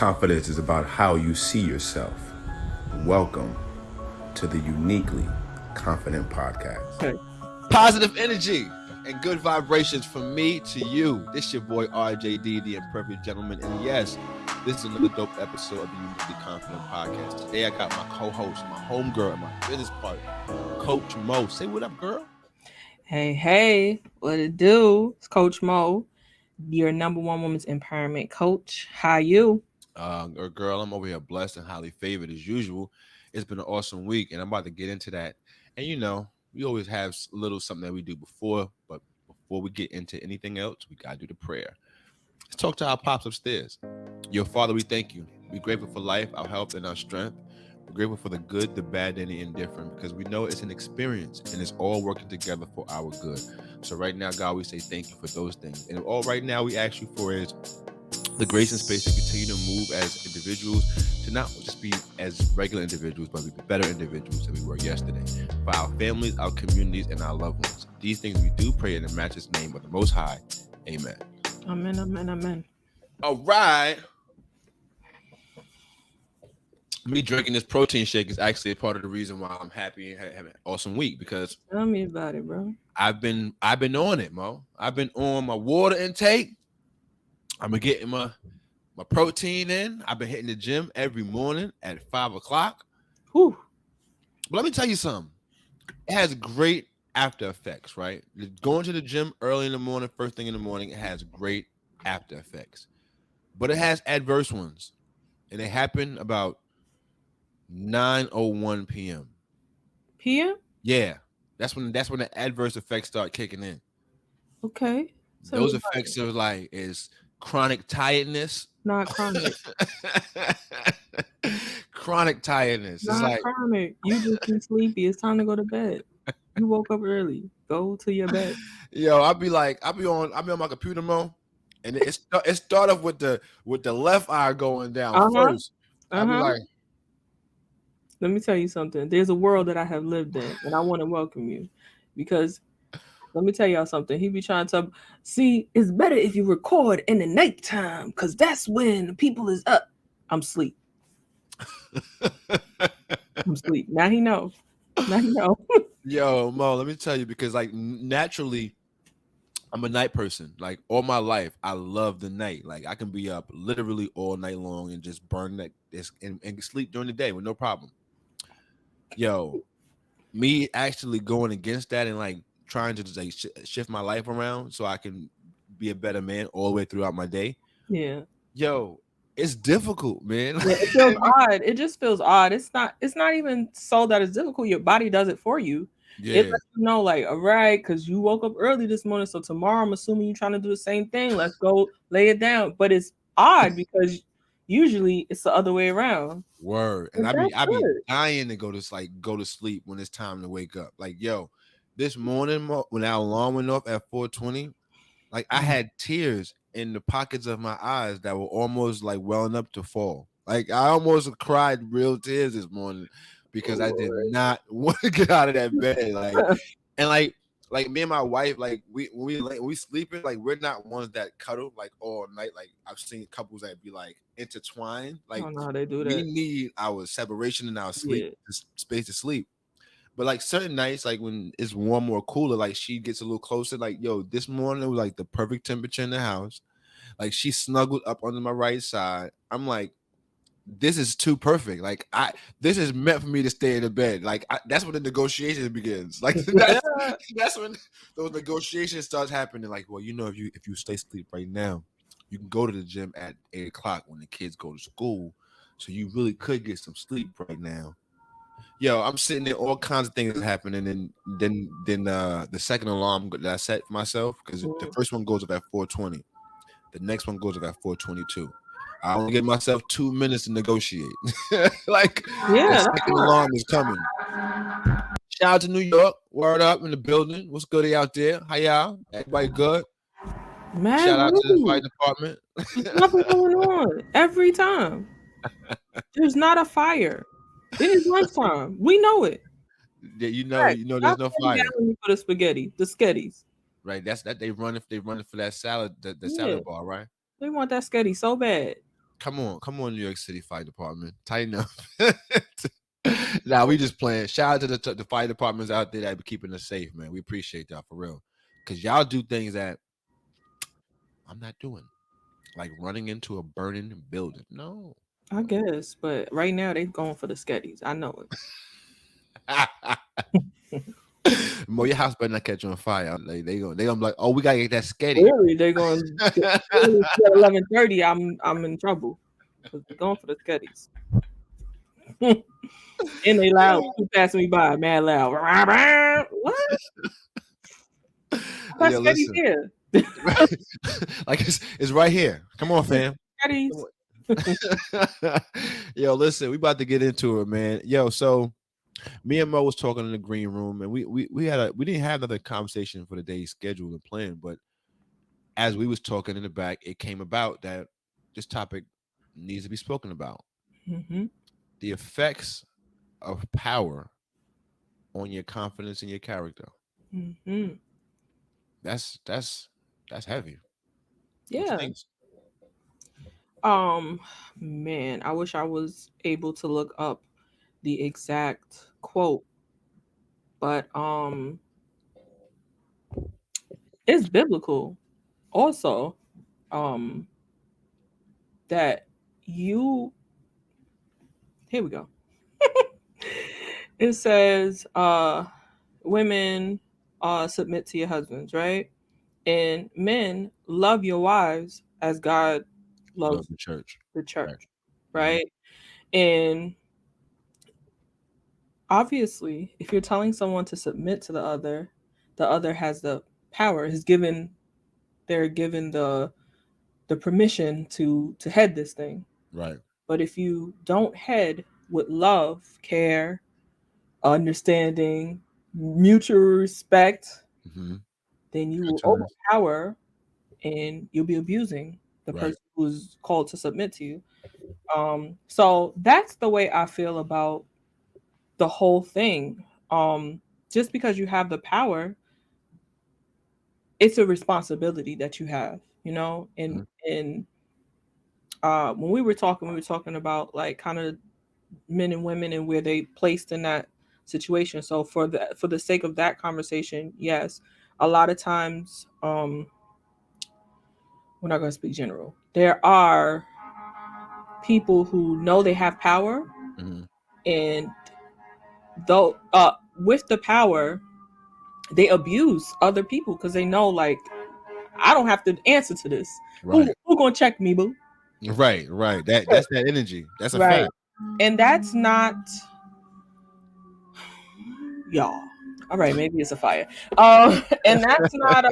Confidence is about how you see yourself. Welcome to the Uniquely Confident Podcast. Positive energy and good vibrations from me to you. This your boy RJD, the Imperfect Gentleman. And yes, this is another dope episode of the Uniquely Confident Podcast. Today I got my co-host, my homegirl, and my business partner, Coach Mo. Say what up, girl. Hey, what it do? It's Coach Mo, your number one women's empowerment coach. How you? Girl, I'm over here blessed and highly favored as usual. It's been an awesome week, and I'm about to get into that. And you know, we always have a little something that we do before, but before we get into anything else, we gotta do the prayer. Let's talk to our pops upstairs. Your Father, we thank you. We're grateful for life, our health, and our strength. We're grateful for the good, the bad, and the indifferent because we know it's an experience and it's all working together for our good. So right now, God, we say thank you for those things. And all right now we ask you for is the grace and space to continue to move as individuals, to not just be as regular individuals, but be better individuals than we were yesterday. For our families, our communities, and our loved ones. These things we do pray in the matchless name of the Most High. Amen. Amen, amen, amen. All right. Me drinking this protein shake is actually a part of the reason why I'm happy and having an awesome week because Tell me about it, bro. I've been on it, Mo. I've been on my water intake. I've been getting my protein in. I've been hitting the gym every morning at 5 o'clock. Whew. But let me tell you something. It has great after effects, right? Going to the gym early in the morning, first thing in the morning, it has great after effects. But it has adverse ones. And they happen about 9:01 p.m. PM? Yeah. That's when the adverse effects start kicking in. Okay. So Those effects are like is chronic tiredness. not chronic. Chronic tiredness. Not It's like chronic. You just been sleepy. It's time to go to bed. You woke up early. Go to your bed. yo, I'll be on my computer, Mo, and it start off with the left eye going down first. I'll be like, let me tell you something. There's a world that I have lived in, and I want to welcome you because let me tell y'all something. He be trying to see it's better if you record in the nighttime because that's when people is up. I'm asleep. I'm asleep. Now he know. yo, Mo, let me tell you because like naturally, I'm a night person. Like all my life, I love the night. Like I can be up literally all night long and just burn that and sleep during the day with no problem. Yo, me actually going against that and like trying to just like shift my life around so I can be a better man all the way throughout my day. Yeah. Yo, it's difficult, man. Yeah, it feels odd. It just feels odd. It's not even so that it's difficult. Your body does it for you. Yeah. It lets you know, like, all right, because you woke up early this morning. So tomorrow I'm assuming you're trying to do the same thing. Let's go lay it down. But it's odd because usually it's the other way around. Word. And I be dying to go to sleep when it's time to wake up. Like, yo, this morning when our alarm went off at 4:20, like I had tears in the pockets of my eyes that were almost like welling up to fall. Like I almost cried real tears this morning because I did not want to get out of that bed. Like and like me and my wife, like we sleeping, like we're not ones that cuddle like all night. Like I've seen couples that be like intertwined. Like I don't know how they do that. we need our separation and our sleep space to sleep. But like certain nights, like when it's warmer or cooler, like she gets a little closer. Like, yo, this morning it was like the perfect temperature in the house. Like she snuggled up under my right side. I'm like, this is too perfect. Like this is meant for me to stay in the bed. Like that's when the negotiations begins. Like that's when those negotiations starts happening. Like, well, you know, if you stay asleep right now, you can go to the gym at 8 o'clock when the kids go to school. So you really could get some sleep right now. Yo, I'm sitting there, all kinds of things happening, and then the second alarm that I set for myself, because the first one goes up at 4:20, the next one goes up at 4:22. I only give myself 2 minutes to negotiate. Like, the second alarm is coming. Shout out to New York, word up in the building. What's good out there? How y'all? Everybody good? Man, shout out to the fire department. There's nothing going on every time. There's not a fire. It is lunchtime. We know it. Yeah, you know, there's no fire. For the spaghetti, the sketties. Right, that's that they running for that salad, the salad bar, right? They want that sketty so bad. Come on, New York City Fire Department. Tighten up. Nah, we just playing. Shout out to the fire departments out there that be keeping us safe, man. We appreciate y'all for real. Cause y'all do things that I'm not doing. Like running into a burning building. No. I guess, but right now they going for the sketties. I know it. Mo, your house better not catch on fire. Like, they gonna be like, oh, we gotta get that sketty. Really, they're going at 11:30. I'm in trouble because they're going for the sketties. And they loud. Keep passing me by, mad loud. What? That's Yo, sketties listen. here. Like it's right here. Come on, fam. Sketties. Yo, listen, we about to get into it, man. Yo, so me and Mo was talking in the green room, and we didn't have another conversation for the day scheduled and planned, but as we was talking in the back, it came about that this topic needs to be spoken about. Mm-hmm. The effects of power on your confidence and your character. Mm-hmm. That's heavy. Yeah. Man, I wish I was able to look up the exact quote, but it's biblical also. That you here we go. It says women submit to your husbands, right? And men, love your wives as God loves the church. Right? And obviously, if you're telling someone to submit to the other has the power, they're given the permission to head this thing. Right. But if you don't head with love, care, understanding, mutual respect, then you will overpower and you'll be abusing the person who's called to submit to you. So that's the way I feel about the whole thing. Just because you have the power, it's a responsibility that you have, and when we were talking about like kind of men and women and where they placed in that situation. So for the sake of that conversation, yes, a lot of times, we're not going to speak general. There are people who know they have power, and though with the power, they abuse other people because they know, like, I don't have to answer to this. Who gonna check me, boo? Right. That's that energy. That's a fact. And that's not y'all. All right, maybe it's a fire. And that's not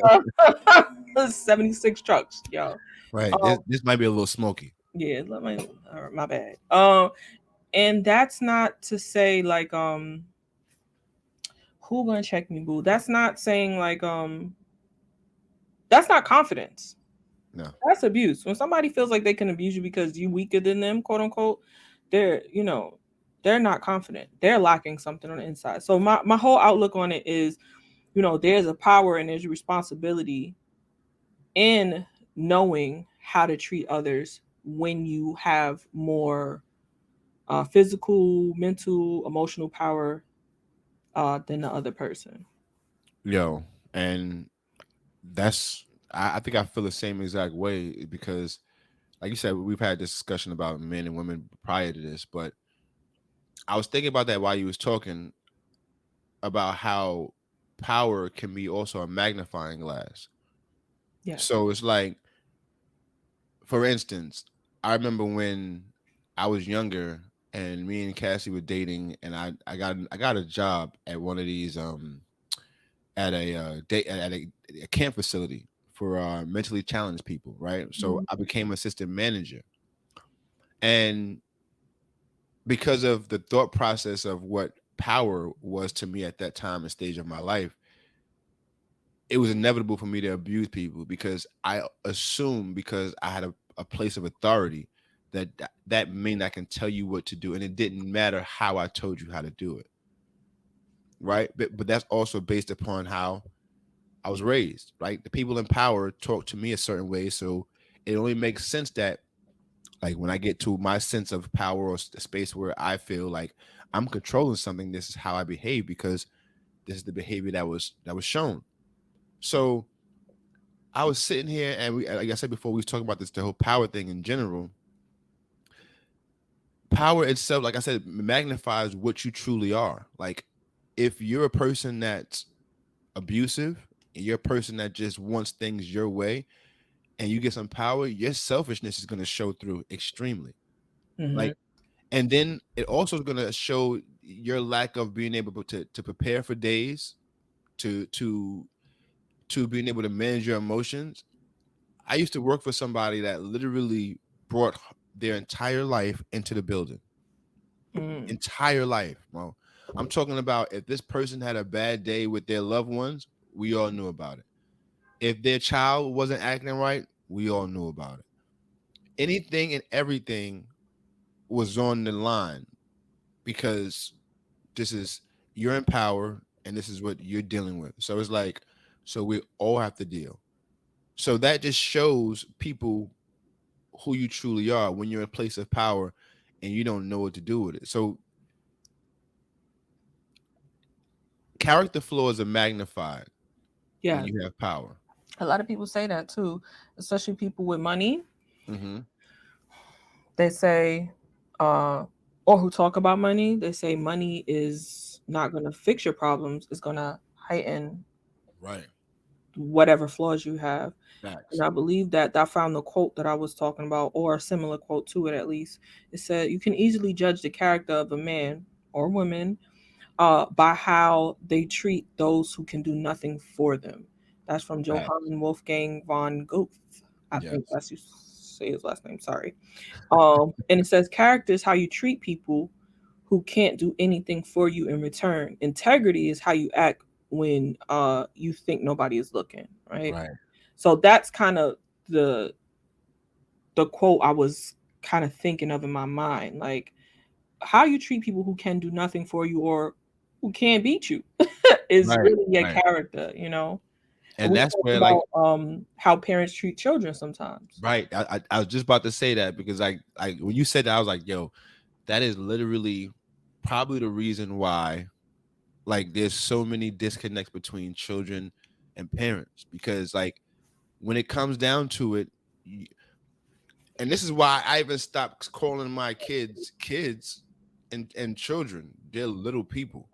76 trucks, y'all. Right. This might be a little smoky. Yeah, my bad. And that's not to say like who gonna check me, boo? That's not saying like that's not confidence. No. That's abuse. When somebody feels like they can abuse you because you weaker than them, quote unquote, they're not confident. They're lacking something on the inside. So my whole outlook on it is, there's a power and there's a responsibility in knowing how to treat others when you have more physical, mental, emotional power than the other person. Yo, and I think I feel the same exact way because, like you said, we've had this discussion about men and women prior to this, but I was thinking about that while you was talking about how power can be also a magnifying glass. Yeah. So it's like, for instance, I remember when I was younger and me and Cassie were dating, and I got a job at one of these at a camp facility for mentally challenged people, right? So I became assistant manager, and because of the thought process of what power was to me at that time and stage of my life, it was inevitable for me to abuse people because I assumed because I had a place of authority that mean I can tell you what to do, and it didn't matter how I told you how to do it, right? But that's also based upon how I was raised, right? The people in power talk to me a certain way, so it only makes sense that Like when I get to my sense of power or space where I feel like I'm controlling something, this is how I behave because this is the behavior that was shown. So I was sitting here and we, like I said before, we was talking about this, the whole power thing in general. Power itself, like I said, magnifies what you truly are. Like if you're a person that's abusive, you're a person that just wants things your way, and you get some power, your selfishness is going to show through extremely. Like, and then it also is going to show your lack of being able to prepare for days, to being able to manage your emotions. I used to work for somebody that literally brought their entire life into the building. Entire life. Well, I'm talking about if this person had a bad day with their loved ones, we all knew about it. If their child wasn't acting right, we all knew about it. Anything and everything was on the line because this is, you're in power and this is what you're dealing with. So it's like, so we all have to deal. So that just shows people who you truly are when you're in a place of power and you don't know what to do with it. So character flaws are magnified when you have power. A lot of people say that too, especially people with money. Mm-hmm. They say, or who talk about money, they say money is not going to fix your problems. It's going to heighten whatever flaws you have. And I believe that I found the quote that I was talking about, or a similar quote to it at least. It said, you can easily judge the character of a man or woman by how they treat those who can do nothing for them. That's from Johann Wolfgang von Goethe. I think that's you say his last name. Sorry. And it says character is how you treat people who can't do anything for you in return. Integrity is how you act when you think nobody is looking. Right. So that's kind of the quote I was kind of thinking of in my mind. Like how you treat people who can do nothing for you or who can't beat you is really your character, you know. And that's where about, how parents treat children sometimes. Right. I was just about to say that because I when you said that, I was like, yo, that is literally probably the reason why like there's so many disconnects between children and parents, because like when it comes down to it, and this is why I even stopped calling my kids and children. They're little people.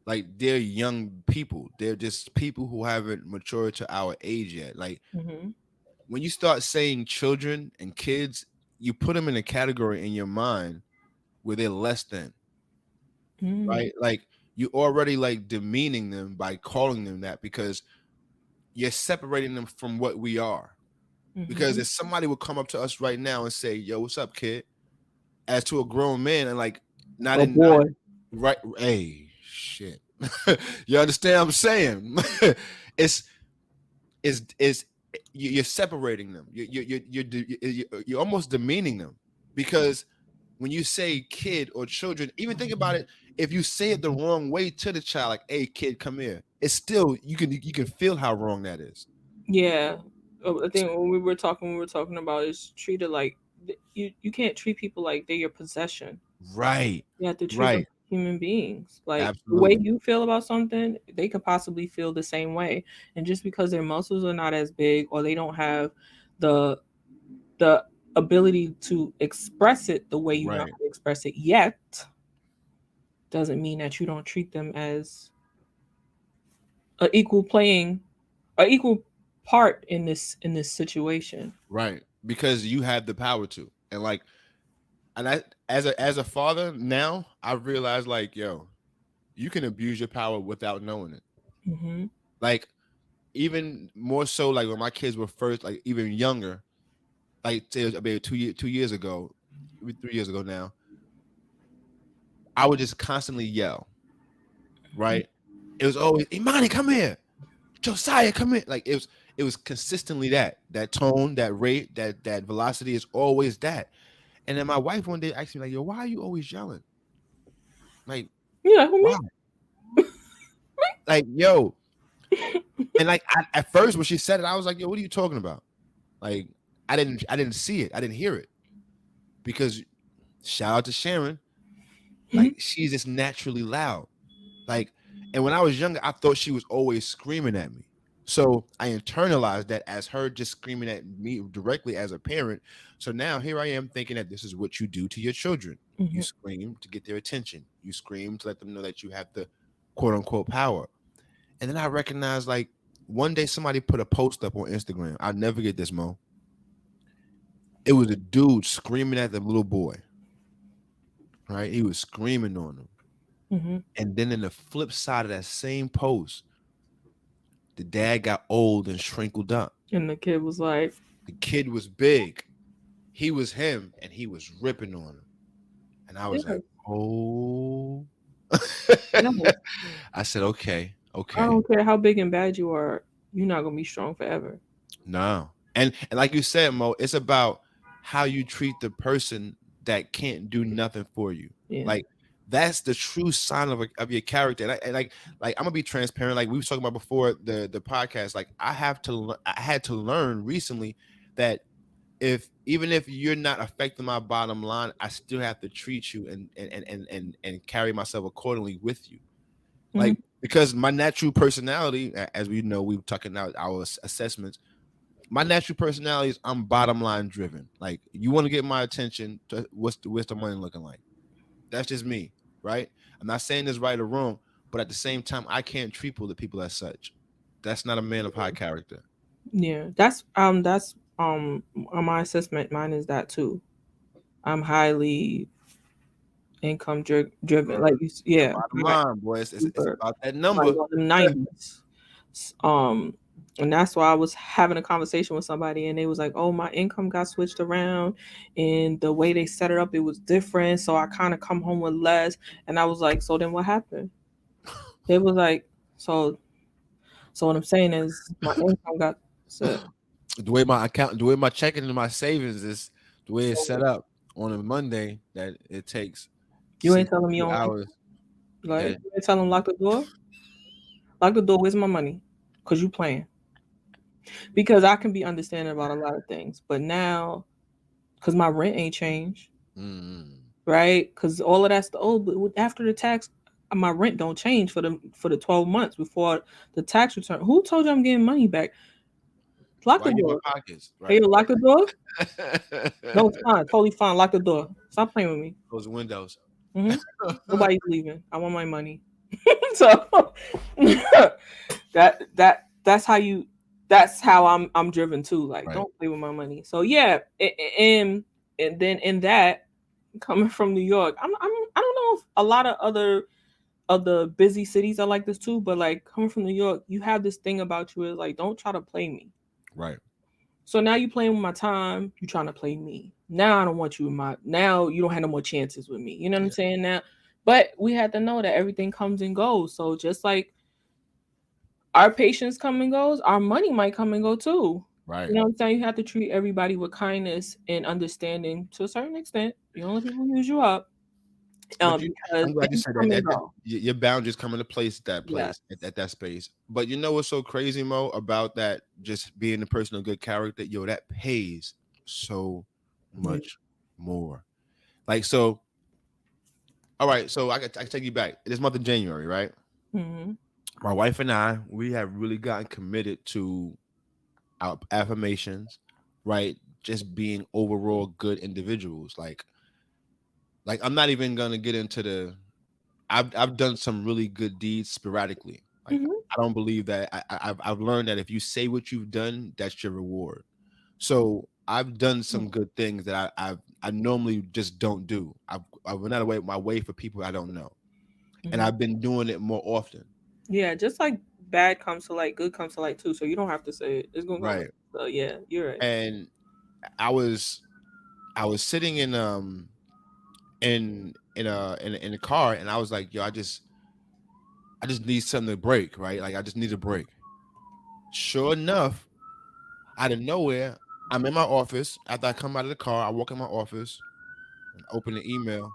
Like they're young people. They're just people who haven't matured to our age yet. Like when you start saying children and kids, you put them in a category in your mind where they're less than, right? Like you already like demeaning them by calling them that because you're separating them from what we are. Because if somebody would come up to us right now and say, yo, what's up, kid? As to a grown man and like not right. Hey, shit. You understand what I'm saying? You're separating them. You're almost demeaning them, because when you say kid or children, even think about it. If you say it the wrong way to the child, like, "Hey, kid, come here," it's still you can feel how wrong that is. Yeah, I think when we were talking about is treated like you can't treat people like they're your possession. Right. You have to treat them like human beings. Like Absolutely. the way you feel about something, they could possibly feel the same way. And just because their muscles are not as big or they don't have the ability to express it the way you know how to express it yet, doesn't mean that you don't treat them as an equal part in this situation. Right. Because you have the power to. And like, and I as a father now, I realize like, yo, you can abuse your power without knowing it. Like even more so like when my kids were first, like even younger, like about 2 years ago, 3 years ago now, I would just constantly yell. Right. It was always, Imani, come here. Josiah, come here. Like it was consistently that tone, that rate, that velocity is always that. And then my wife one day asked me like, yo, why are you always yelling? Like, why? Like, yo. And like at first when she said it, I was like, yo, what are you talking about? Like I didn't see it. I didn't hear it. because shout out to Sharon, like she's just naturally loud. Like, and when I was younger, I thought she was always screaming at me. So I internalized that as her just screaming at me directly as a parent. So now here I am thinking that this is what you do to your children. You scream to get their attention. You scream to let them know that you have the quote unquote power. And then I recognized, like, one day somebody put a post up on Instagram. I'll never get this, Mo. It was a dude screaming at the little boy. Right? He was screaming on him. And then in the flip side of that same post, the dad got old and shrinkled up. And the kid was like, the kid was big. He was him, and he was ripping on him. And I was like, oh. I said, okay. I don't care how big and bad you are, you're not gonna be strong forever. No. And like you said, Mo, it's about how you treat the person that can't do nothing for you. Yeah. Like, that's the true sign of your character. And like I'm gonna be transparent. Like we were talking about before the podcast. Like I had to learn recently that even if you're not affecting my bottom line, I still have to treat you and carry myself accordingly with you. Like, because my natural personality, as we know, we've talking out our assessments. My natural personality is I'm bottom line driven. Like, you want to get my attention, what's the money looking like? That's just me, right? I'm not saying this right or wrong, but at the same time, I can't treat people as such. That's not a man of high character. Yeah, that's my assessment. Mine is that too. I'm highly income driven. Like, yeah, bottom line, boy, it's about that number. Like the 90s. And that's why I was having a conversation with somebody, and they was like, "Oh, my income got switched around, and the way they set it up, it was different. So I kind of come home with less." And I was like, "So then what happened?" They was like, "So what I'm saying is my income got set." The way my account, the way my checking and my savings is, the way it's set up on a Monday, that it takes. You ain't telling me hours. Like, you ain't telling them lock the door. Lock the door. Where's my money? Cause you playing. Because I can be understanding about a lot of things, but now, cause my rent ain't changed, right? Cause all of that's but after the tax, my rent don't change for the 12 months before the tax return. Who told you I'm getting money back? Lock the door. Pockets, right? Hey, lock the door. No, it's fine. Totally fine. Lock the door. Stop playing with me. Close the windows. Nobody's leaving. I want my money. So that's how you. That's how I'm driven too. Like, right. Don't play with my money. So yeah, and then in that, coming from New York, I don't know if a lot of the busy cities are like this too, but like coming from New York, you have this thing about you is like, don't try to play me. Right. So now you playing with my time, you trying to play me. Now I don't want you now you don't have no more chances with me. You know what I'm saying? Now, but we had to know that everything comes and goes. So just like our patience come and goes, our money might come and go too. Right. You know what I'm saying? You have to treat everybody with kindness and understanding to a certain extent. You don't let people use you up. I'm glad you said that. Your boundaries come into place at that space. But you know what's so crazy, Mo, about that, just being a person of good character? Yo, that pays so much more. Like, so, all right, so I can take you back. This month of January, right? Mm-hmm. My wife and I, we have really gotten committed to our affirmations, right? Just being overall good individuals. Like I'm not even gonna get into I've done some really good deeds sporadically. Like, I don't believe that. I've learned that if you say what you've done, that's your reward. So I've done some good things that I normally just don't do. I went out of my way for people I don't know, and I've been doing it more often. Yeah, just like bad comes to light, good comes to light too. So you don't have to say it. It's gonna go. Right. So yeah, you're right. And I was sitting in a car, and I was like, yo, I just need something to break, right? Like, I just need a break. Sure enough, out of nowhere, I'm in my office. After I come out of the car, I walk in my office and open the email.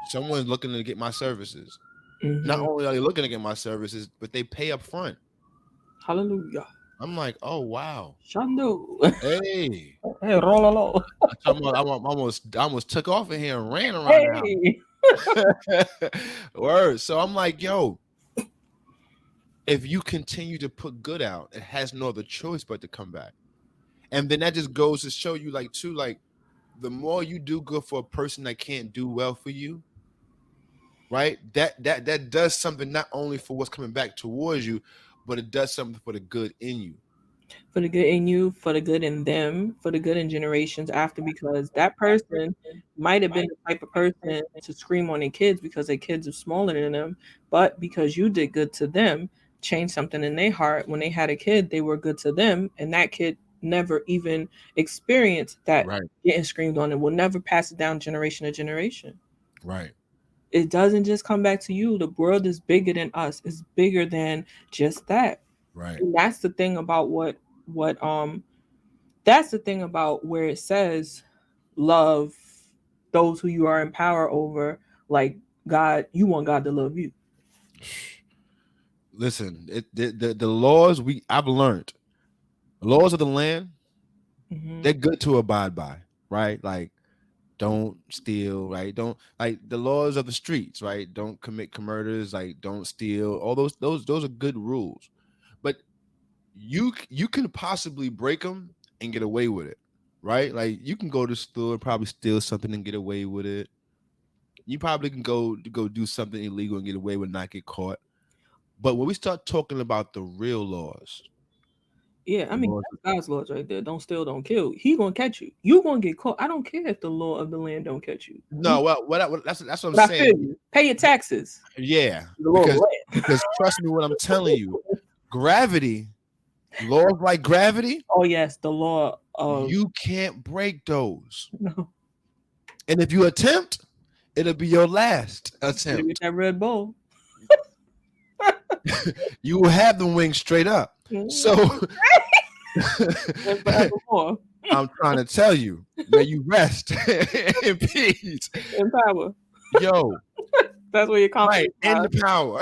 Someone's looking to get my services. Not only are they looking to get my services, but they pay up front. Hallelujah. I'm like, oh wow. Shandu. Hey. Hey, rololo. I almost took off in here and ran around Hey. the house. Word. So I'm like, yo, if you continue to put good out, it has no other choice but to come back. And then that just goes to show you, like, too, like, the more you do good for a person that can't do well for you, right? That does something not only for what's coming back towards you, but it does something for the good in you. For the good in you, for the good in them, for the good in generations after, because that person might have been the type of person to scream on their kids because their kids are smaller than them, but because you did good to them, changed something in their heart. When they had a kid, they were good to them, and that kid never even experienced that Right. getting screamed on, and will never pass it down generation to generation. Right. It doesn't just come back to you. The world is bigger than us. It's bigger than just that. Right. And that's the thing about what that's the thing about where it says love those who you are in power over, like God, you want God to love you. Listen, the laws I've learned, the laws of the land, they're good to abide by, right? Like, don't steal, right? Don't, like, the laws of the streets, right? Don't commit murders, like, don't steal. All those are good rules. But you can possibly break them and get away with it, right? Like, you can go to the store, probably steal something and get away with it. You probably can go do something illegal and get away with not get caught. But when we start talking about the real laws, Yeah, I mean, that's God's laws right there. Don't steal, don't kill. He gonna catch you. You gonna get caught. I don't care if the law of the land don't catch you. no, that's what I'm But saying. you. Pay your taxes. Yeah, The law of the land. because trust me, what I'm telling you, gravity, laws like gravity. Oh yes, the law of You can't break those. no. And if you attempt, it'll be your last Get attempt. that Red Bull. You will have the wings straight up. So And forevermore. I'm trying to tell you, may you rest in peace. In power. Yo, That's where your right, confidence in lies. the power.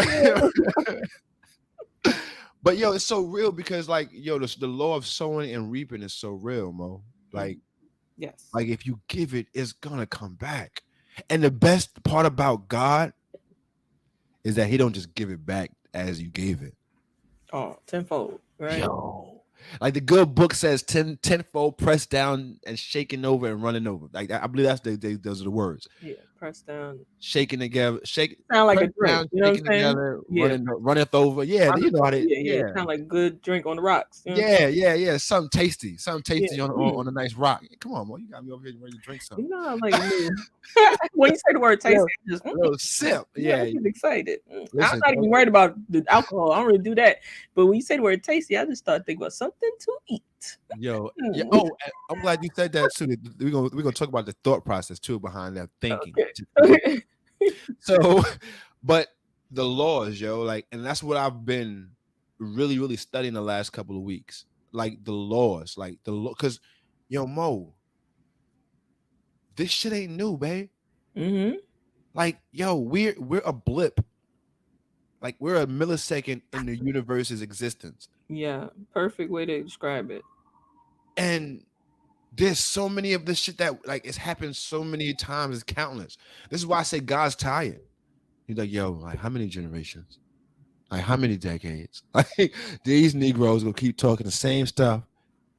But yo, it's so real because, like, yo, the law of sowing and reaping is so real, Mo. Like, Yes. like, if you give it, it's gonna come back. And the best part about God is that He don't just give it back as you gave it. Oh, tenfold, right? Yo, like the good book says, tenfold, pressed down and shaking over and running over. Like, I believe those are the words. Yeah, press down. Shaking together, shake. Sound like a pressed drink. down, You know what I'm shaking saying? together, Yeah. runneth over. Yeah, you know how they. Yeah. Sound like a good drink on the rocks. You know? Yeah. Something tasty Yeah. on a nice rock. Come on, man, you got me over here ready to drink something. You know, I like me. When you say the word tasty, I just A little sip. I Yeah. get excited. Listen, I'm not even worried about the alcohol. I don't really do that. But when you say the word tasty, I just start thinking about something to eat. Yo. Oh, I'm glad you said that too. We're gonna talk about the thought process too behind that thinking. Okay. So, but the laws, yo, like, and that's what I've been really, really studying the last couple of weeks. Like the laws, like the law, because yo, Mo, this shit ain't new, babe. Mm-hmm. Like, yo, we're a blip. Like, we're a millisecond in the universe's existence. Yeah, perfect way to describe it. And there's so many of this shit that, like, it's happened so many times, it's countless. This is why I say God's tired. He's like, yo, like, how many generations? Like, how many decades? Like, these Negroes gonna keep talking the same stuff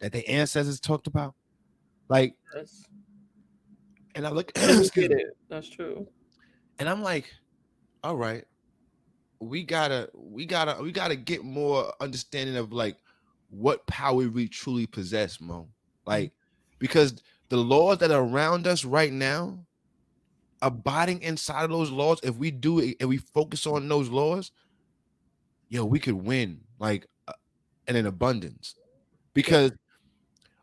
that their ancestors talked about. Like, Yes. and I look, Get it. That's true. and I'm like, all right, we gotta get more understanding of, like, what power we truly possess, Mo. Like, because the laws that are around us right now, abiding inside of those laws, if we do it and we focus on those laws, yo, we could win, like, in an abundance. Because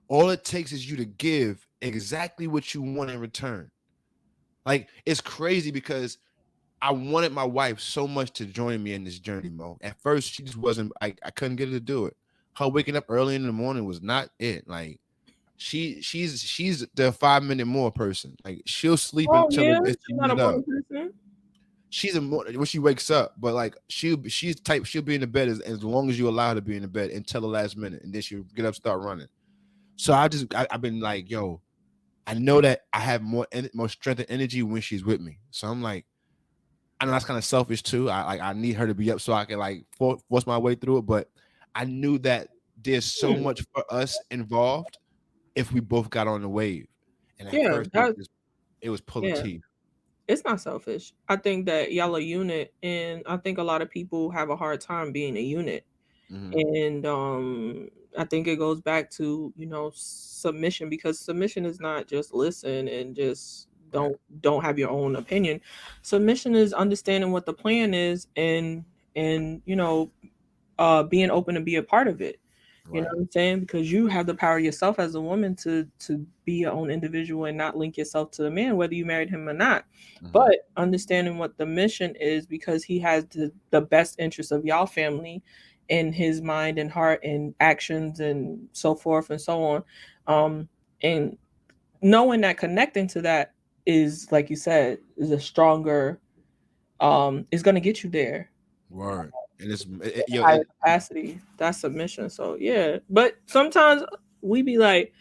all it takes is you to give exactly what you want in return. Like, it's crazy because I wanted my wife so much to join me in this journey, Mo. At first, she just wasn't. I couldn't get her to do it. Her waking up early in the morning was not it. Like, she's the 5 minute more person. Like, she'll sleep until She's not a morning person. she's when she wakes up, but like she'll be in the bed as long as you allow her to be in the bed until the last minute, and then she'll get up, start running. So I've been like, yo, I know that I have more strength and energy when she's with me. So I'm like, I know that's kind of selfish too. I need her to be up so I can like force my way through it. But I knew that there's so much for us involved if we both got on the wave. And at first it was pulling teeth. It's not selfish. I think that y'all a unit, and I think a lot of people have a hard time being a unit. And I think it goes back to, you know, submission, because submission is not just listen and just don't have your own opinion. Submission is understanding what the plan is and you know, being open to be a part of it. You know what I'm saying? Because you have the power yourself as a woman to be your own individual and not link yourself to the man, whether you married him or not. But understanding what the mission is, because he has the best interest of y'all family in his mind and heart and actions and so forth and so on. And knowing that connecting to that is, like you said, is a stronger, is going to get you there. Word. And it's higher capacity. That's submission. So yeah, but sometimes we be like,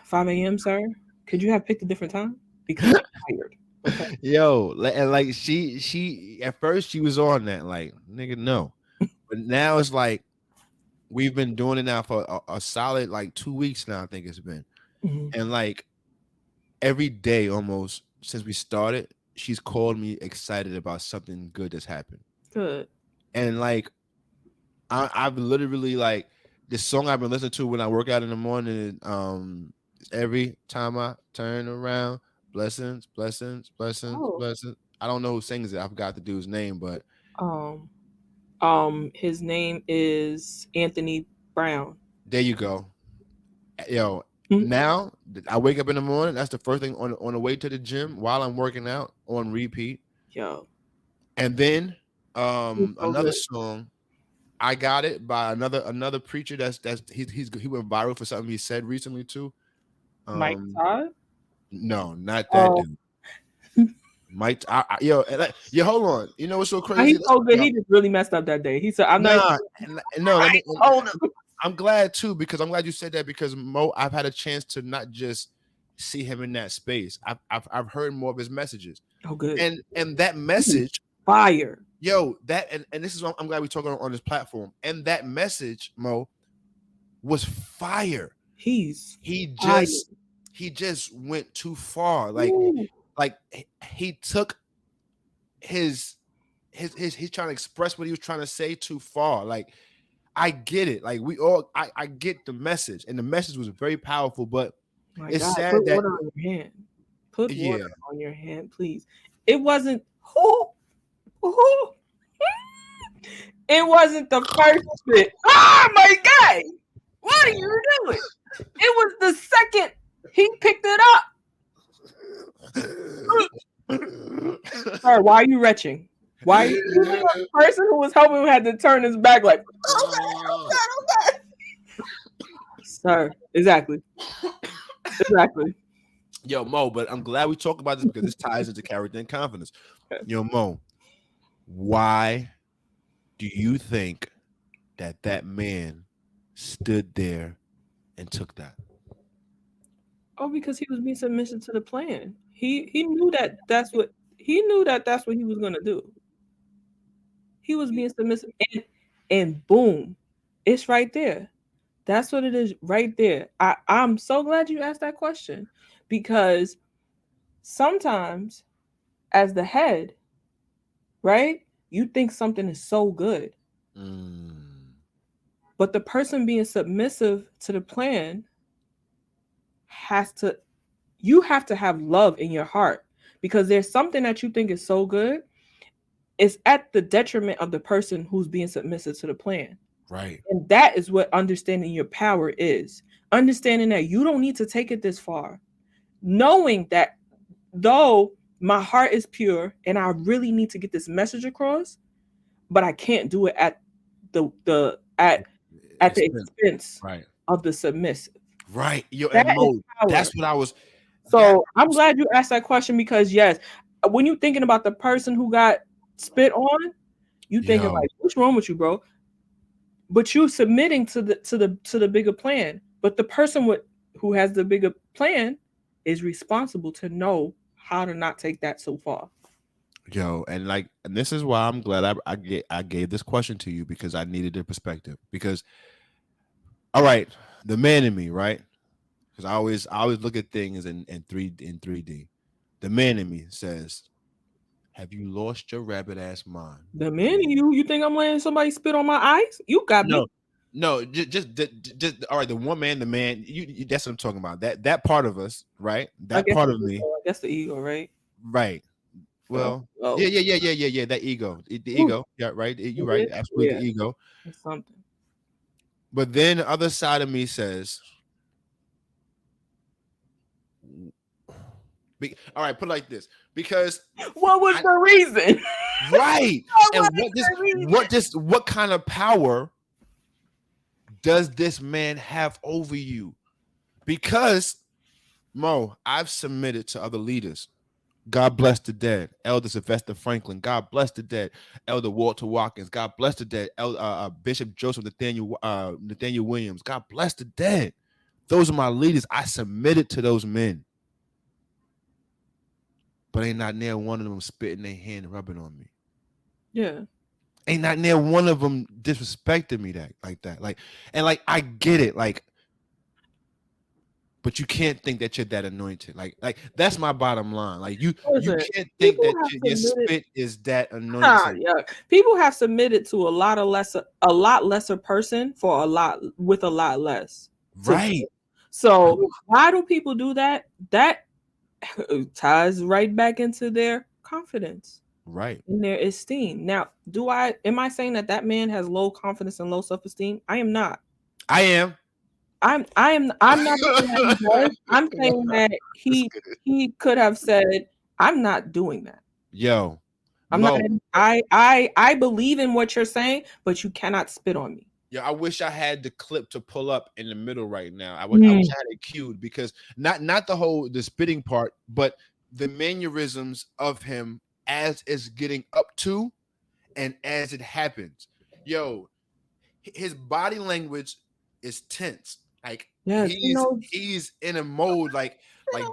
5 a.m., sir. Could you have picked a different time? Because I'm tired. Okay. Yo, and like she at first she was on that like, nigga, no. But now it's like we've been doing it now for a solid like 2 weeks now, I think it's been. And like every day almost since we started, she's called me excited about something good that's happened. Good. And like I've literally like this song I've been listening to when I work out in the morning. Every time I turn around, blessings, blessings, blessings, blessings. I don't know who sings it. I forgot the dude's name, but his name is Anthony Brown. There you go. Yo, now I wake up in the morning. That's the first thing on the way to the gym while I'm working out on repeat. Yo, and then another song, I Got It by another preacher he went viral for something he said recently too. Mike Todd? No, not that dude. Mike, yo, hold on. You know what's so crazy? He's so good. He just really messed up that day. He said, "I'm not." No, I'm glad too, because I'm glad you said that, because Mo, I've had a chance to not just see him in that space. I've heard more of his messages. Oh, good. And that message, fire. Yo, that and this is what I'm glad we're talking on this platform. And that message, Mo, was fire. He just went too far. Like he took he's trying to express what he was trying to say too far. Like, I get it. Like I get the message, and the message was very powerful. But it's sad put that water on your hand. Put water on your hand, please. It wasn't. It wasn't the first bit. Oh my God! What are you doing? It was the second he picked it up. Sir, why are you retching? Why are you the person who was helping him had to turn his back like, oh God. Sir, exactly. Yo, Mo, but I'm glad we talk about this because this ties into character and confidence. Yo, Mo, why do you think that man stood there and took that? Oh, because he was being submissive to the plan. He knew that's what he was gonna do. He was being submissive, and boom, it's right there. That's what it is right there. I'm so glad you asked that question, because sometimes as the head, right, you think something is so good. But the person being submissive to the plan you have to have love in your heart, because there's something that you think is so good. It's at the detriment of the person who's being submissive to the plan. Right. And that is what understanding your power is. Understanding that you don't need to take it this far. Knowing that though my heart is pure and I really need to get this message across, but I can't do it at the expense of the submissive. Right. Yo, and Mo, that's what I was. So I'm glad you asked that question, because yes, when you thinking about the person who got spit on, you thinking Yo. like, what's wrong with you, bro? But you submitting to the bigger plan. But the person who has the bigger plan is responsible to know how to not take that so far. Yo, and this is why I'm glad I gave this question to you, because I needed the perspective. Because, all right, the man in me, right? Because I always look at things in 3D. The man in me says, "Have you lost your rabbit ass mind?" The man in you think I'm letting somebody spit on my eyes? You got me. No, just all right. The one man, the man, you that's what I'm talking about. That part of us, right? That part of me. I guess the ego, right? Right. Well, oh. Yeah. That ego, the ego. Yeah, right. You're right. Absolutely, the ego. It's something. But then the other side of me says, all right, put it like this, because what was the reason? Right. And what kind of power does this man have over you? Because, Mo, I've submitted to other leaders. God bless the dead. Elder Sylvester Franklin. God bless the dead. Elder Walter Watkins. God bless the dead. Bishop Joseph Nathaniel Williams. God bless the dead. Those are my leaders. I submitted to those men. But ain't not near one of them spitting their hand rubbing on me. Yeah. Ain't not near one of them disrespecting me like that. I get it. But you can't think that you're that anointed. Like that's my bottom line. Like you can't think that your spit is that anointed. Yeah. People have submitted to a lot lesser person for a lot less. Right. So why do people do that? That ties right back into their confidence. Right. In their esteem. Now, am I saying that man has low confidence and low self-esteem? I am not. I am. I'm not saying that he does. I'm saying that he could have said, I'm not doing that. Yo. I'm not I believe in what you're saying, but you cannot spit on me. Yeah, I wish I had the clip to pull up in the middle right now. I wish I had it cued, because not the spitting part, but the mannerisms of him as it's getting up to and as it happens. Yo, his body language is tense. Like he's in a mode like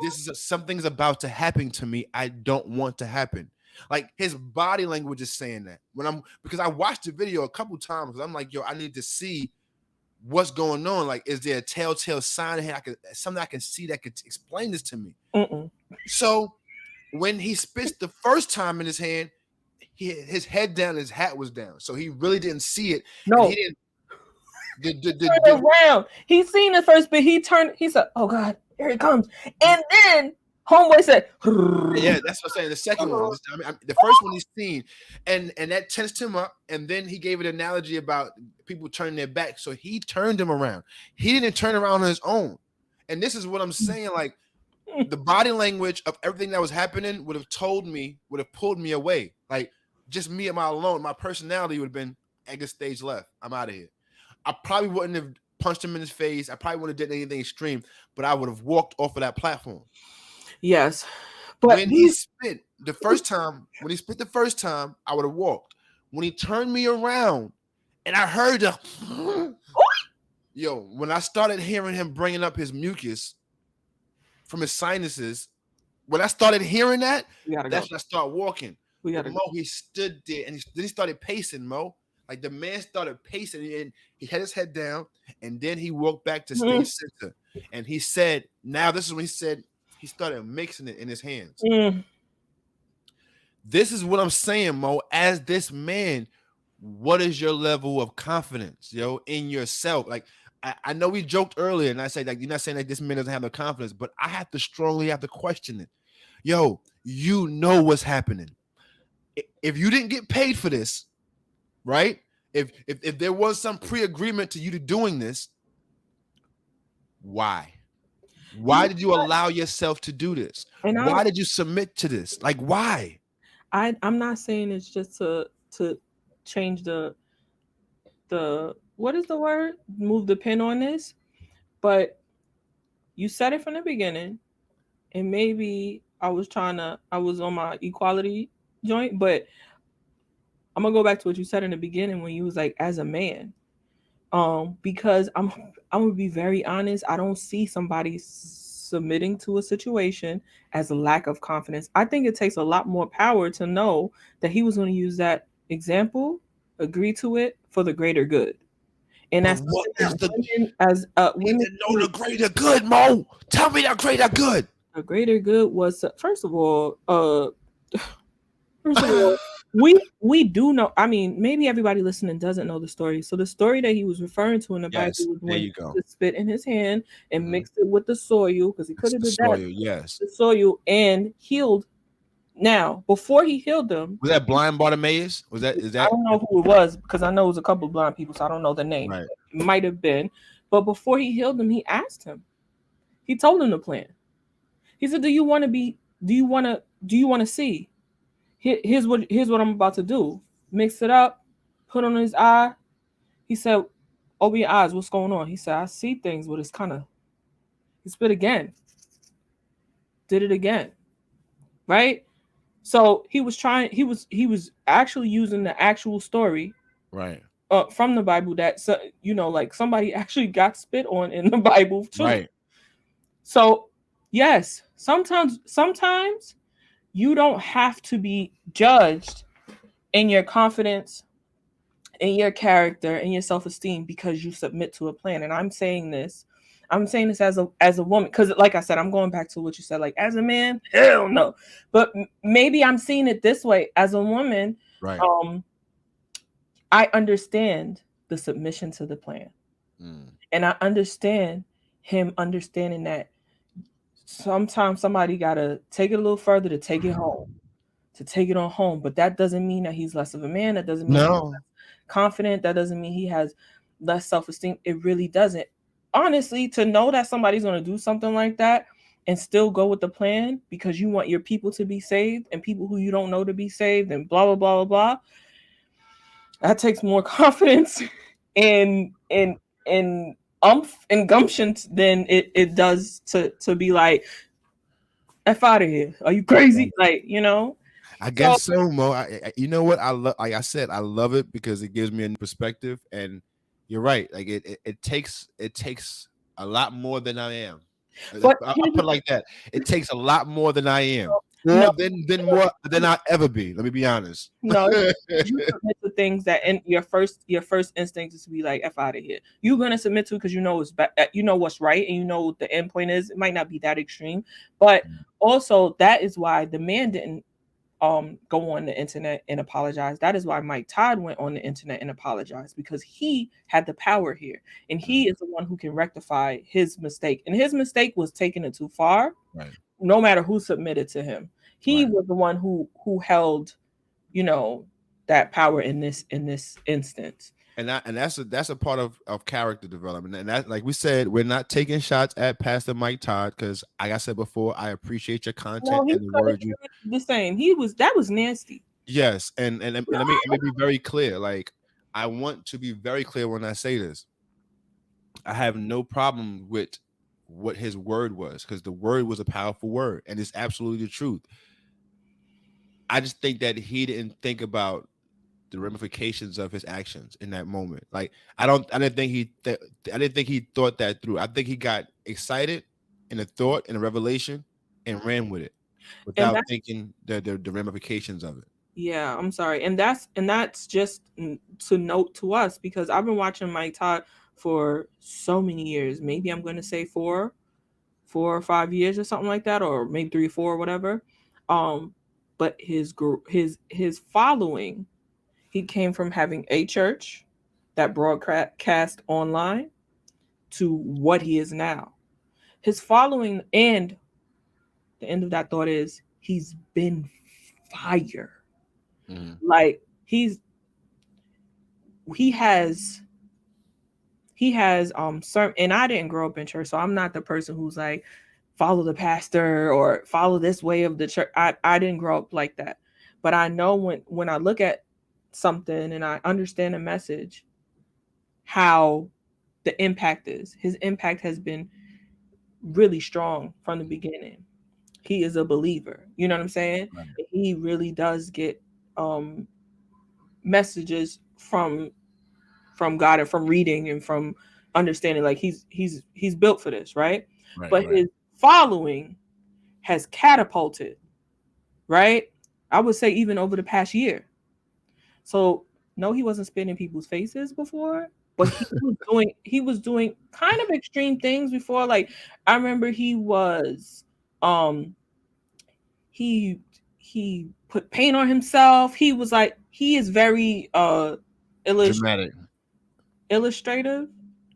this is something's about to happen to me. I don't want to happen. Like his body language is saying that because I watched the video a couple times, because I'm like, yo, I need to see what's going on. Like, is there a telltale sign here? Something I can see that could explain this to me. So when he spits the first time in his hand, his head down, his hat was down, so he really didn't see it. No, he didn't. Turn around. He seen it first, but he turned. He said, "Oh God, here it comes!" And then homeboy said, "Yeah, that's what I'm saying." The second one, the first one he's seen, and that tensed him up. And then he gave an analogy about people turning their back, so he turned him around. He didn't turn around on his own. And this is what I'm saying. Like the body language of everything that was happening would have pulled me away. Like just me and my alone, my personality would have been exit stage left. I'm out of here. I probably wouldn't have punched him in his face. I probably wouldn't have done anything extreme, but I would have walked off of that platform. Yes. But when he spit the first time, I would have walked. When he turned me around and I heard when I started hearing him bringing up his mucus from his sinuses, when I started hearing that, that's when I started walking. He stood there and then he started pacing, Mo. Like the man started pacing and he had his head down, and then he walked back to stage center. And he said, now this is when he said he started mixing it in his hands. This is what I'm saying, Mo. As this man, what is your level of confidence, in yourself? Like I know we joked earlier, and I said, like, you're not saying that this man doesn't have no confidence, but I have to strongly question it. You know what's happening. If you didn't get paid for this, right? If there was some pre-agreement to you doing this, why? Why did you allow yourself to do this? And why did you submit to this? Like, why? I'm not saying it's just to change the what is the word? Move the pin on this, but you said it from the beginning, and maybe I was on my equality joint, but I'm gonna go back to what you said in the beginning when you was like, as a man, because I'm gonna be very honest. I don't see somebody submitting to a situation as a lack of confidence. I think it takes a lot more power to know that he was going to use that example, agree to it for the greater good. And But that's what something is that the women, as need women, to know the greater good, Mo? Tell me the greater good. the greater good was first of all, first of all, we do know. I mean, maybe everybody listening doesn't know the story. So the story that he was referring to in the Bible Yes, was there when you he go. took the spit in his hand and Mhm. mixed it with the soil, because he could It's have the did that, soil. Yes. the soil, and healed. Now, before he healed them, Was that blind Bartimaeus? Was that? Is I that don't know who it was because I know it was a couple of blind people, so I don't know the name. right? It might have been, but before he healed them, he asked him. He told him the plan. He said, "Do you want to be? Do you want to? Do you want to see? Here's what I'm about to do. Mix it up. Put on his eye." He said, "Open your eyes. What's going on?" He said, "I see things, but it's kind of." He spit again. Did it again. Right. So he was trying. He was actually using the actual story Right. from the Bible that, so, like somebody actually got spit on in the Bible too. Right. So yes, sometimes you don't have to be judged in your confidence, in your character, in your self-esteem because you submit to a plan. And I'm saying this as a woman, because like I said, I'm going back to what you said. Like, as a man, hell no. But maybe I'm seeing it this way as a woman. Right. I understand the submission to the plan. Mm. And I understand him understanding that sometimes somebody got to take it a little further to take it home, to take it on home. But that doesn't mean that he's less of a man. That doesn't mean he's No. less confident. That doesn't mean he has less self-esteem. It really doesn't. Honestly, to know that somebody's going to do something like that and still go with the plan because you want your people to be saved and people who you don't know to be saved and blah, blah, blah, blah, blah. That takes more confidence and umph and gumption than it does to be like, F out of here. Are you crazy? Like, I So guess so, Mo. You know what? I love, like I said, I love it because it gives me a new perspective. And you're right. Like it takes a lot more than I am. but I'll put it like that. It takes a lot more than I am, no, more than I'll ever be. Let me be honest. no, you submit to things that in your first instinct is to be like, F out of here. You're gonna submit to because you know you know what's right and you know what the end point is. It might not be that extreme, but also that is why the man didn't go on the internet and apologize. That is why Mike Todd went on the internet and apologized, because he had the power here and he is the one who can rectify his mistake. And his mistake was taking it too far. Right. No matter who submitted to him, he Right. was the one who held, that power in this instance. And that's a part of character development. And that, like we said, we're not taking shots at Pastor Mike Todd because, like I said before, I appreciate your content No, he and the could have word you. the same. That was nasty. Yes, and let me be very clear. Like, I want to be very clear when I say this. I have no problem with what his word was because the word was a powerful word and it's absolutely the truth. I just think that he didn't think about the ramifications of his actions in that moment. Like, I didn't think he thought that through. I think he got excited in a thought and a revelation and ran with it And without thinking the ramifications of it. Yeah, I'm sorry. And that's just to note to us, because I've been watching Mike Todd for so many years. Maybe I'm going to say 4 or 5 years or something like that, or maybe 3 or 4 or whatever. But his following, he came from having a church that broadcast online to what he is now. His following, and the end of that thought is, he's been fire. Like, he has certain, and I didn't grow up in church, so I'm not the person who's like, follow the pastor or follow this way of the church. I didn't grow up like that. But I know when I look at something and I understand a message, how the impact is. His impact has been really strong from the beginning. he is a believer. You know what I'm saying? Right. He really does get messages from God and from reading and from understanding. Like he's built for this, right? Right. But his following has catapulted, right? I would say even over the past year. So no, he wasn't spitting in people's faces before, but he was doing kind of extreme things before. Like I remember um he put paint on himself. He was like he is very Dramatic. illustrative.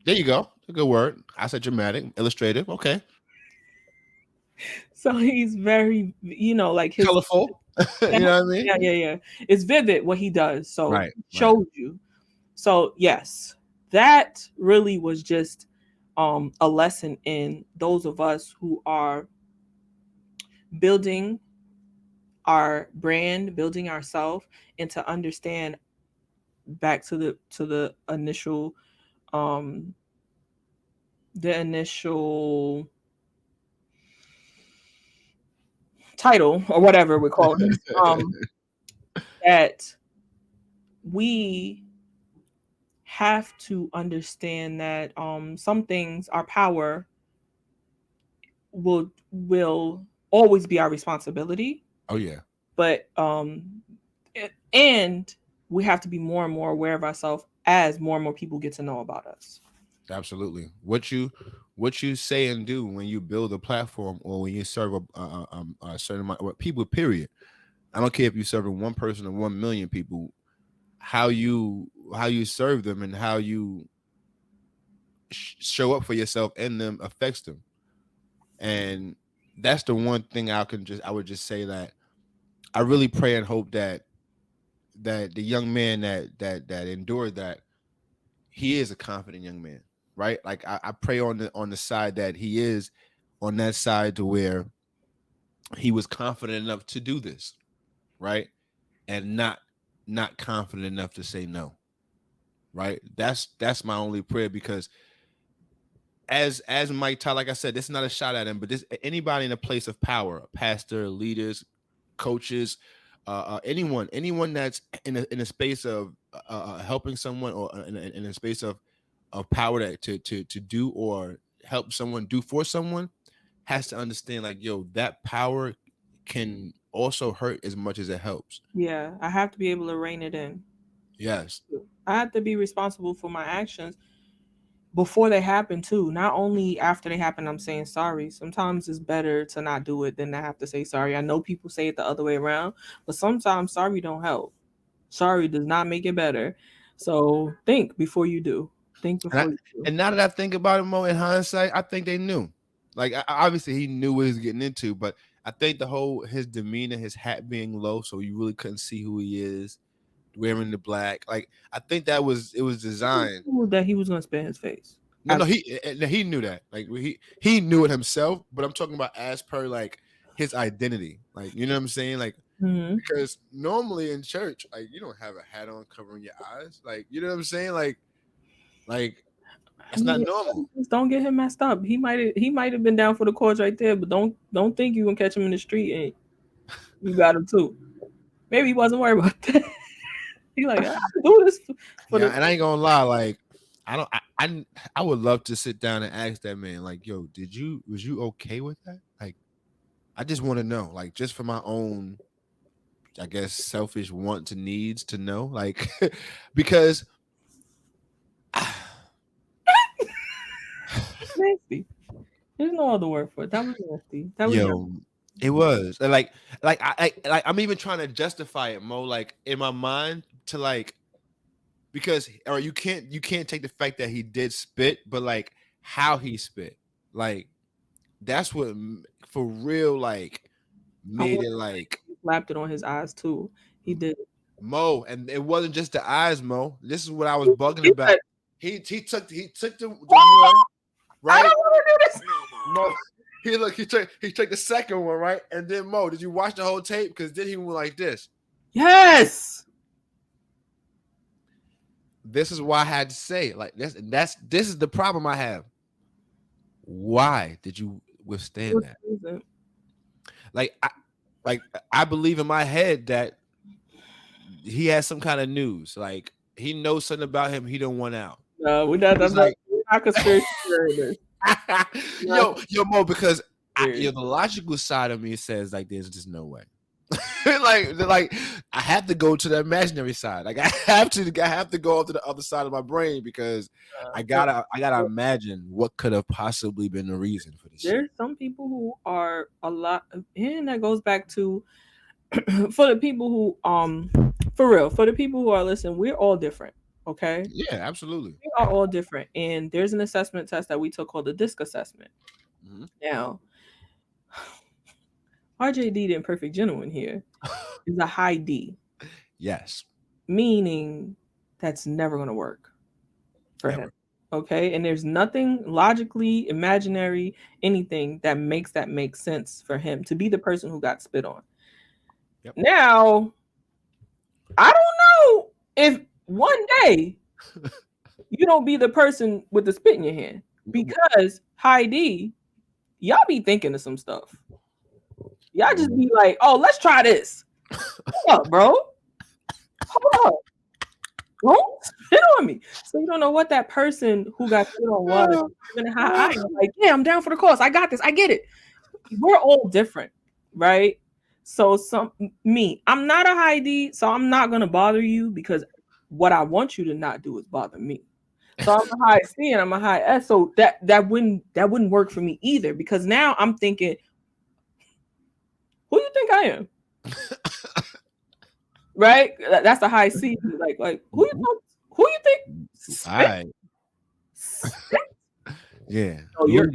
There you go. A good word. I said dramatic, illustrative. Okay. So he's very, like his Colorful. You know what I mean? Yeah. It's vivid what he does. So Right. shows you. So yes, that really was just a lesson in those of us who are building our brand, building ourselves, and to understand back to the initial title or whatever we call it, that we have to understand that some things, our power will always be our responsibility. Oh yeah. But and we have to be more and more aware of ourselves as more and more people get to know about us. Absolutely. What you say and do when you build a platform or when you serve a certain amount of people, period. I don't care if you're serving one person or 1 million people. How you serve them and how you show up for yourself and them affects them. And that's the one thing I would just say that I really pray and hope that the young man that endured that, he is a confident young man, right? Like I pray on the side that he is on that side to where he was confident enough to do this, right? And not confident enough to say no. Right? That's my only prayer, because as Mike Tyler, like I said, this is not a shot at him, but this anybody in a place of power, pastor, leaders, coaches, anyone that's in a space of helping someone, or in a space of power to do or help someone do for someone, has to understand, like, yo, that power can also hurt as much as it helps. Yeah, I have to be able to rein it in. Yes. I have to be responsible for my actions before they happen too. Not only after they happen, I'm saying sorry. Sometimes it's better to not do it than to have to say sorry. I know people say it the other way around, but sometimes sorry don't help. Sorry does not make it better. So think before you do. Think before you do. And now that I think about it more in hindsight, I think they knew. Like, obviously he knew what he was getting into, but I think his demeanor, his hat being low, so you really couldn't see who he is, wearing the black. Like, I think it was designed that he was going to spit in his face. No, he knew that. Like, he knew it himself, but I'm talking about as per like his identity. Like, you know what I'm saying? Like, because normally in church, like, you don't have a hat on covering your eyes. Like, you know what I'm saying? Like it's not normal. Just don't get him messed up. He might have been down for the cause right there, but don't think you can catch him in the street and you got him too. Maybe he wasn't worried about that. He like, I can do this and I ain't gonna lie, like, I would love to sit down and ask that man, like, yo, was you okay with that? Like, I just want to know, like, just for my own, I guess, selfish wants and needs to know, like, because nasty. There's no other word for it. That was nasty. That was it was like I'm even trying to justify it, Mo, like, in my mind, to like, because, or you can't take the fact that he did spit, but like how he spit, like, that's what for real, like, made it like he slapped it on his eyes too. He did, Mo, and it wasn't just the eyes, Mo. This is what I was bugging about. He took the one, right? I don't want to do this. Mo, he took the second one, right? And then, Mo, did you watch the whole tape? Because then he went like this. Yes. This is why I had to say it. Like, this is the problem I have. Why did you withstand that? like I believe in my head that he has some kind of news. Like he knows something about him he don't want out. No, we're not. That's like, not conspiracy theory. yo, Mo, because the logical side of me says like there's just no way. like I have to go to the imaginary side. Like I have to go up to the other side of my brain because I gotta imagine what could have possibly been the reason for this. There's some people who are a lot, and that goes back to for the people who for real, for the people who are listening, we're all different. Okay. Yeah, absolutely. We are all different, and there's an assessment test that we took called the DISC assessment. Mm-hmm. Now, RJD, the Imperfect Gentleman here, is a high D. Yes. Meaning that's never going to work for him. Okay. And there's nothing logically, imaginary, anything that makes sense for him to be the person who got spit on. Yep. Now, I don't know if one day you don't be the person with the spit in your hand, because high D, y'all be thinking of some stuff. Y'all just be like, oh, let's try this. Hold up, bro. Hold up. Don't spit on me. So you don't know what that person who got spit on was. Like, yeah, I'm down for the cause. I got this. I get it. We're all different, right? So I'm not a high D, so I'm not gonna bother you, because what I want you to not do is bother me. So I'm a high C and I'm a high S. So that wouldn't work for me either, because now I'm thinking, who do you think I am? Right? That's the high C. Like who you think? Spit? Yeah. Oh, you're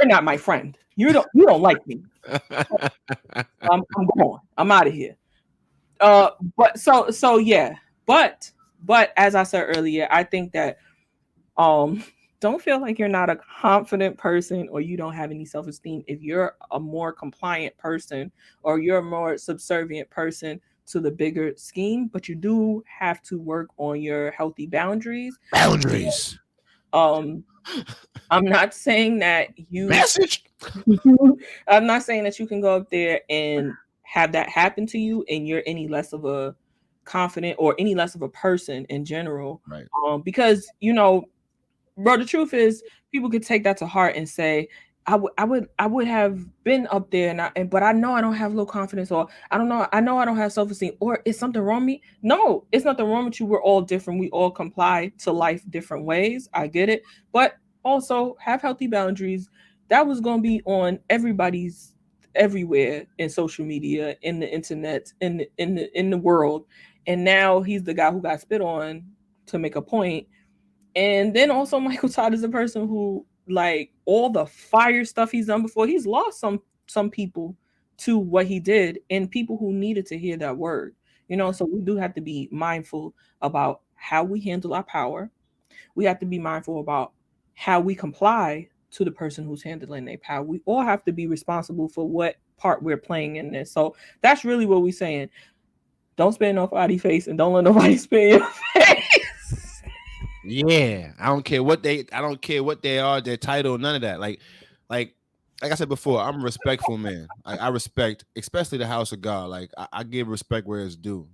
not my friend. You don't like me. I'm going. I'm out of here. But so yeah. But as I said earlier, I think that don't feel like you're not a confident person or you don't have any self-esteem if you're a more compliant person or you're a more subservient person to the bigger scheme, but you do have to work on your healthy boundaries. I'm not saying that I'm not saying that you can go up there and have that happen to you and you're any less of a confident or any less of a person in general. Right. Because, bro, the truth is people could take that to heart and say, I would have been up there but I know I don't have low confidence, or I know I don't have self-esteem, or is something wrong with me? No, it's nothing wrong with you. We're all different. We all comply to life different ways. I get it. But also have healthy boundaries. That was going to be on everybody's everywhere in social media, in the internet, in the world. And now he's the guy who got spit on to make a point. And then also Michael Todd is a person who, like, all the fire stuff he's done before, he's lost some people to what he did and people who needed to hear that word. So we do have to be mindful about how we handle our power. We have to be mindful about how we comply to the person who's handling their power. We all have to be responsible for what part we're playing in this. So that's really what we're saying. Don't spit in nobody's face and don't let nobody spit in your face. Yeah, I don't care what they are, their title, none of that. Like I said before, I'm a respectful man. I respect, especially the house of God. Like I give respect where it's due,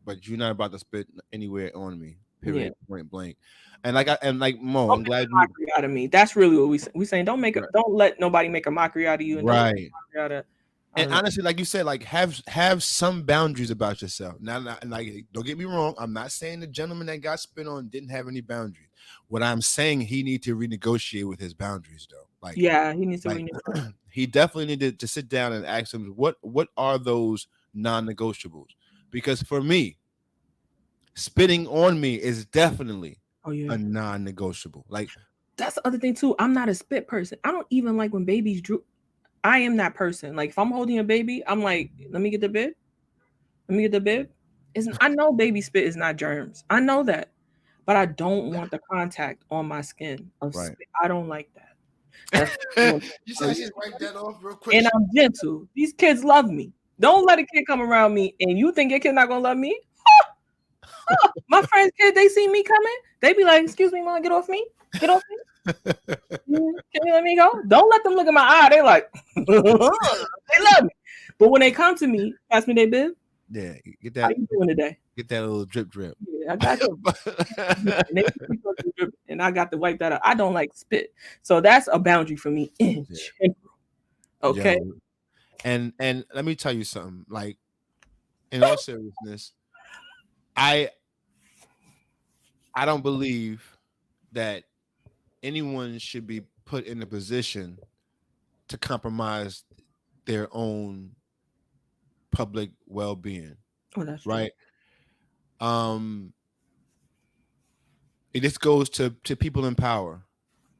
but you're not about to spit anywhere on me. Period. Yeah. Point blank. And like Mo, I'm glad you mockery out of me. That's really what we saying. Don't let nobody make a mockery out of you. And right. And honestly, like you said, like have some boundaries about yourself. Now, like, don't get me wrong. I'm not saying the gentleman that got spit on didn't have any boundaries. What I'm saying, he needs to renegotiate with his boundaries, though. Like, yeah, he needs to renegotiate. He definitely needed to sit down and ask him what are those non-negotiables? Because for me, spitting on me is definitely a non-negotiable. Like, that's the other thing too. I'm not a spit person. I don't even like when babies drool. I am that person. Like, if I'm holding a baby, I'm like, let me get the bib. I know baby spit is not germs. I know that. But I don't want the contact on my skin of spit. I don't like that. You said you wipe that off real quick. And I'm gentle. These kids love me. Don't let a kid come around me and you think your kid not gonna love me? My friends' kids, they see me coming, they be like, excuse me, mom, get off me. Get off me. Can you let me go? Don't let them look in my eye. They like, they love me. But when they come to me, ask me their bib. Yeah, get How that. you doing today? Get that little drip. Yeah, I got you. And I got to wipe that up. I don't like spit, so that's a boundary for me in general. Okay. Yo, and let me tell you something. Like, in all seriousness, I don't believe that anyone should be put in a position to compromise their own public well-being. Oh, that's right. This goes to people in power.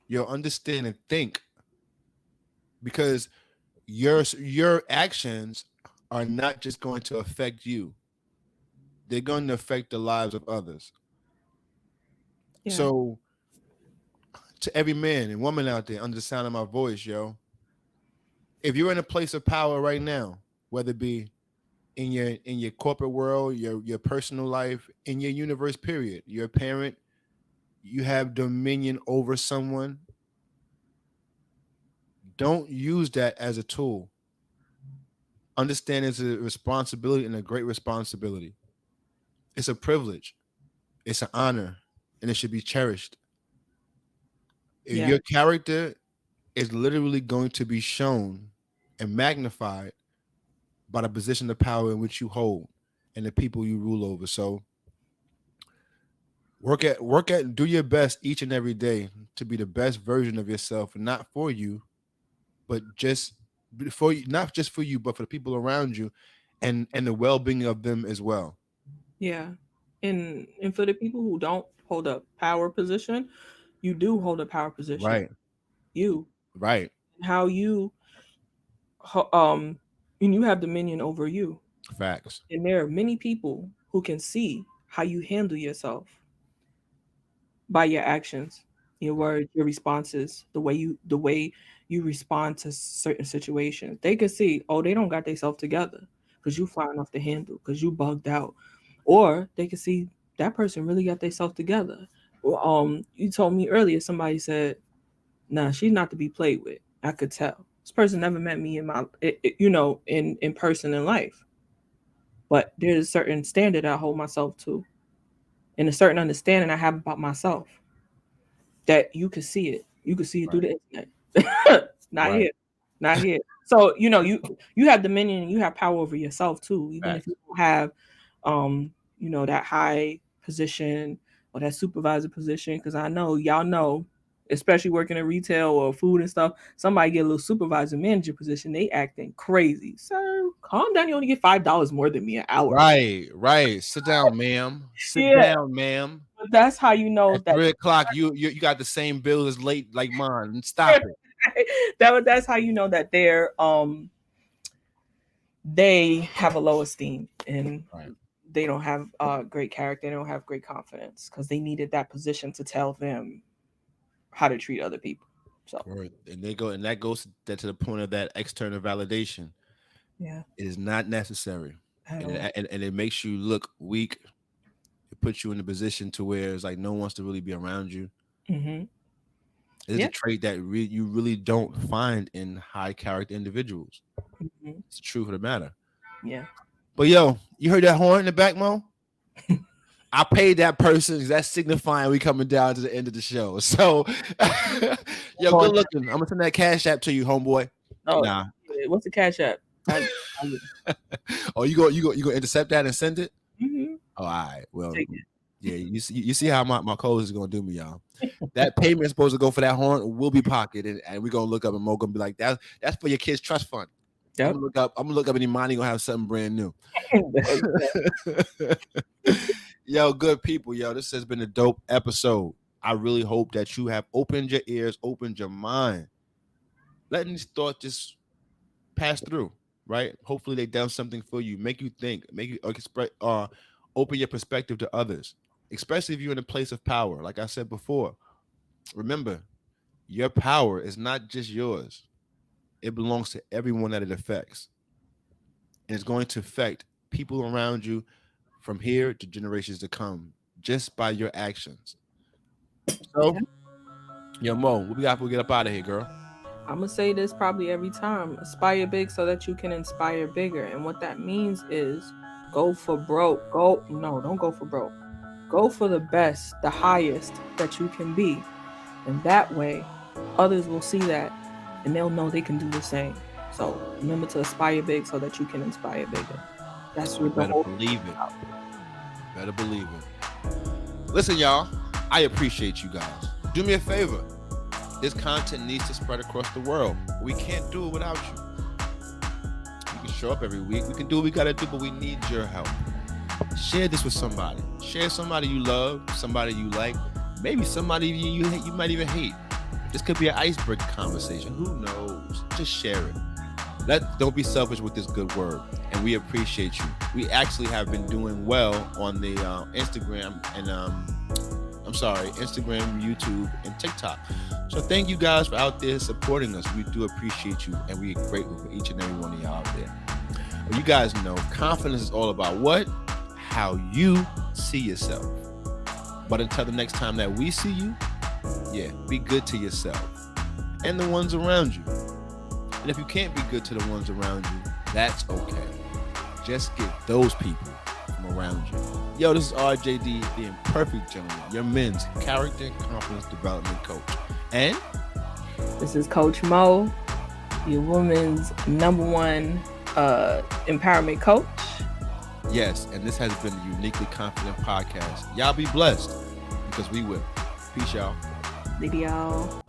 You'll understand and think, because your actions are not just going to affect you. They're going to affect the lives of others. Yeah. So to every man and woman out there under the sound of my voice, yo, if you're in a place of power right now, whether it be in your corporate world, your personal life, in your universe, period, you're a parent, you have dominion over someone, don't use that as a tool. Understand it's a responsibility, and a great responsibility. It's a privilege. It's an honor, and it should be cherished. Yeah. Your character is literally going to be shown and magnified by the position of power in which you hold and the people you rule over. So work at do your best each and every day to be the best version of yourself, not for you, but just for you, not just for you, but for the people around you, and the well-being of them as well. Yeah. And for the people who don't hold a power position, you do hold a power position. Right. You. Right. How you and you have dominion over you. Facts. And there are many people who can see how you handle yourself by your actions, your words, your responses, the way you respond to certain situations. They can see, oh, they don't got themselves together because you flying off the handle, because you bugged out. Or they can see that person really got themselves together. You told me earlier, somebody said, nah, she's not to be played with. I could tell. This person never met me in my, in person in life. But there's a certain standard I hold myself to, and a certain understanding I have about myself, that you could see it. You could see it through the internet. Not here. So you have dominion and you have power over yourself too, even if you don't have that high position or that supervisor position. Because I know y'all know, especially working in retail or food and stuff, somebody get a little supervisor manager position, they acting crazy. Sir, calm down. You only get $5 more than me an hour. Right. Sit down, ma'am. Sit down, ma'am. But that's how you know at that 3:00 you got the same bill as late like mine. Stop it. That's how you know that they have a low esteem, and they don't have great character. They don't have great confidence because they needed that position to tell them how to treat other people. So and that goes to the point of that external validation. Yeah, it is not necessary, and it makes you look weak. It puts you in a position to where it's like no one wants to really be around you. Mm-hmm. It's a trait that you really don't find in high character individuals. Mm-hmm. It's the truth of the matter. Yeah. But yo, you heard that horn in the back, Mo? I paid that person because that's signifying we coming down to the end of the show. So, yo, good looking. I'm gonna send that Cash App to you, homeboy. Oh, nah. What's the Cash App? Oh, you go intercept that and send it? Mm-hmm. Oh, all right. Well, yeah, you see how my code is gonna do me, y'all. That payment is supposed to go for that horn will be pocketed, and we're gonna look up and Mo gonna be like, that's for your kids' trust fund. Yep. I'm gonna look up and Imani gonna have something brand new. Yo, good people, yo, this has been a dope episode. I really hope that you have opened your ears, opened your mind, letting these thoughts just pass through, right? Hopefully they done something for you, make you think, make you open your perspective to others, especially if you're in a place of power. Like I said before, remember, your power is not just yours. It belongs to everyone that it affects. And it's going to affect people around you from here to generations to come just by your actions. So Yo, Mo, what we got before we get up out of here, girl? I'm going to say this probably every time. Aspire big so that you can inspire bigger. And what that means is go for broke. Don't go for broke. Go for the best, the highest that you can be. And that way, others will see that and they'll know they can do the same. So remember to aspire big so that you can inspire bigger. That's what the whole believe it. Better believe it. Listen, y'all, I appreciate you guys. Do me a favor. This content needs to spread across the world. We can't do it without you. You can show up every week. We can do what we got to do, but we need your help. Share this with somebody. Share somebody you love, somebody you like, maybe somebody you might even hate. This could be an icebreaker conversation. Who knows? Just share it. Don't be selfish with this good word. And we appreciate you. We actually have been doing well on the Instagram and Instagram, YouTube, and TikTok. So thank you guys for out there supporting us. We do appreciate you, and we are grateful for each and every one of y'all out there. Well, you guys know confidence is all about what? How you see yourself. But until the next time that we see you, be good to yourself and the ones around you. And if you can't be good to the ones around you, that's okay. Just get those people from around you. Yo, this is RJD, the Imperfect Gentleman, your men's character and confidence development coach. And this is Coach Mo, your woman's #1 empowerment coach. Yes, and this has been the Uniquely Confident Podcast. Y'all be blessed because we will. Peace, y'all. Video.